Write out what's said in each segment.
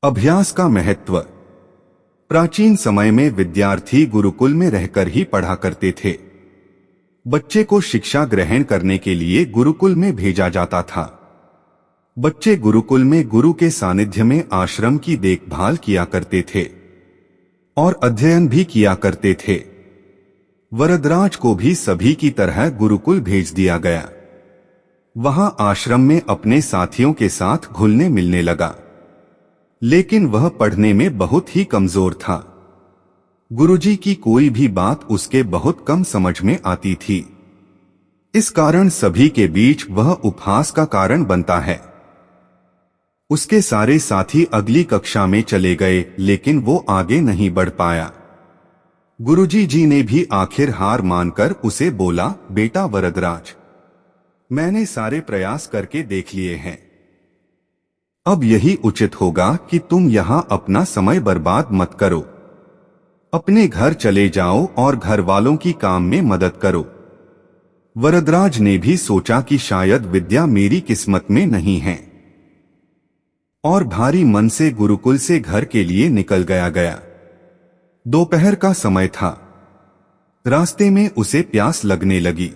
अभ्यास का महत्व। प्राचीन समय में विद्यार्थी गुरुकुल में रहकर ही पढ़ा करते थे। बच्चे को शिक्षा ग्रहण करने के लिए गुरुकुल में भेजा जाता था। बच्चे गुरुकुल में गुरु के सानिध्य में आश्रम की देखभाल किया करते थे और अध्ययन भी किया करते थे। वरदराज को भी सभी की तरह गुरुकुल भेज दिया गया। वहां आश्रम में अपने साथियों के साथ घुलने मिलने लगा, लेकिन वह पढ़ने में बहुत ही कमजोर था। गुरुजी की कोई भी बात उसके बहुत कम समझ में आती थी। इस कारण सभी के बीच वह उपहास का कारण बनता है। उसके सारे साथी अगली कक्षा में चले गए, लेकिन वो आगे नहीं बढ़ पाया। गुरुजी जी ने भी आखिर हार मानकर उसे बोला, बेटा वरदराज, मैंने सारे प्रयास करके देख लिए हैं। अब यही उचित होगा कि तुम यहां अपना समय बर्बाद मत करो। अपने घर चले जाओ और घर वालों की काम में मदद करो। वरदराज ने भी सोचा कि शायद विद्या मेरी किस्मत में नहीं है, और भारी मन से गुरुकुल से घर के लिए निकल गया। दोपहर का समय था। रास्ते में उसे प्यास लगने लगी।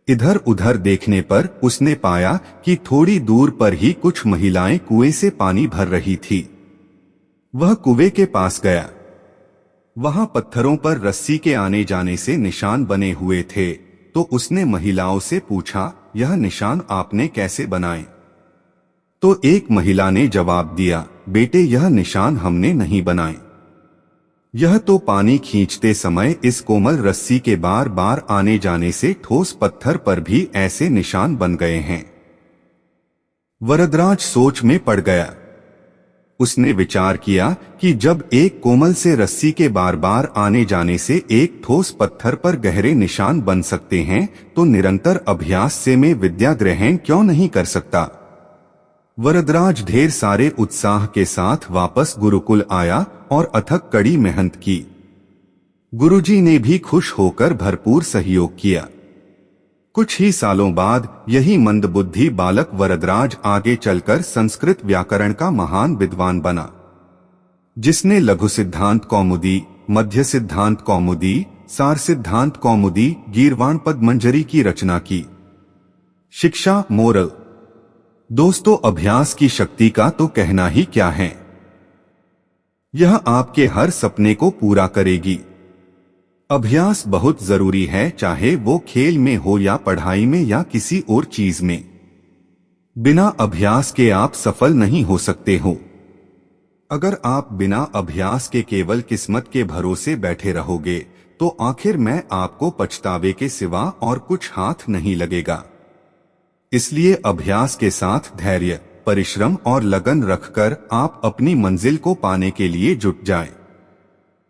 इधर उधर देखने पर उसने पाया कि थोड़ी दूर पर ही कुछ महिलाएं कुएं से पानी भर रही थी। वह कुएं के पास गया। वहां पत्थरों पर रस्सी के आने जाने से निशान बने हुए थे, तो उसने महिलाओं से पूछा, यह निशान आपने कैसे बनाए? तो एक महिला ने जवाब दिया, बेटे यह निशान हमने नहीं बनाए। यह तो पानी खींचते समय इस कोमल रस्सी के बार बार आने जाने से ठोस पत्थर पर भी ऐसे निशान बन गए हैं। वरदराज सोच में पड़ गया। उसने विचार किया कि जब एक कोमल से रस्सी के बार बार आने जाने से एक ठोस पत्थर पर गहरे निशान बन सकते हैं, तो निरंतर अभ्यास से मैं विद्या ग्रहण क्यों नहीं कर सकता। वरदराज ढेर सारे उत्साह के साथ वापस गुरुकुल आया और अथक कड़ी मेहनत की। गुरुजी ने भी खुश होकर भरपूर सहयोग किया। कुछ ही सालों बाद यही मंदबुद्धि बालक वरदराज आगे चलकर संस्कृत व्याकरण का महान विद्वान बना, जिसने लघु सिद्धांत कौमुदी, मध्य सिद्धांत कौमुदी, सार सिद्धांत कौमुदी, गीर्वाण पद्मंजरी की रचना की। शिक्षा मोरल। दोस्तों, अभ्यास की शक्ति का तो कहना ही क्या है। यह आपके हर सपने को पूरा करेगी। अभ्यास बहुत जरूरी है, चाहे वो खेल में हो या पढ़ाई में या किसी और चीज में। बिना अभ्यास के आप सफल नहीं हो सकते हो। अगर आप बिना अभ्यास के केवल किस्मत के भरोसे बैठे रहोगे, तो आखिर में आपको पछतावे के सिवा और कुछ हाथ नहीं लगेगा। इसलिए अभ्यास के साथ धैर्य, परिश्रम और लगन रखकर आप अपनी मंजिल को पाने के लिए जुट जाएं।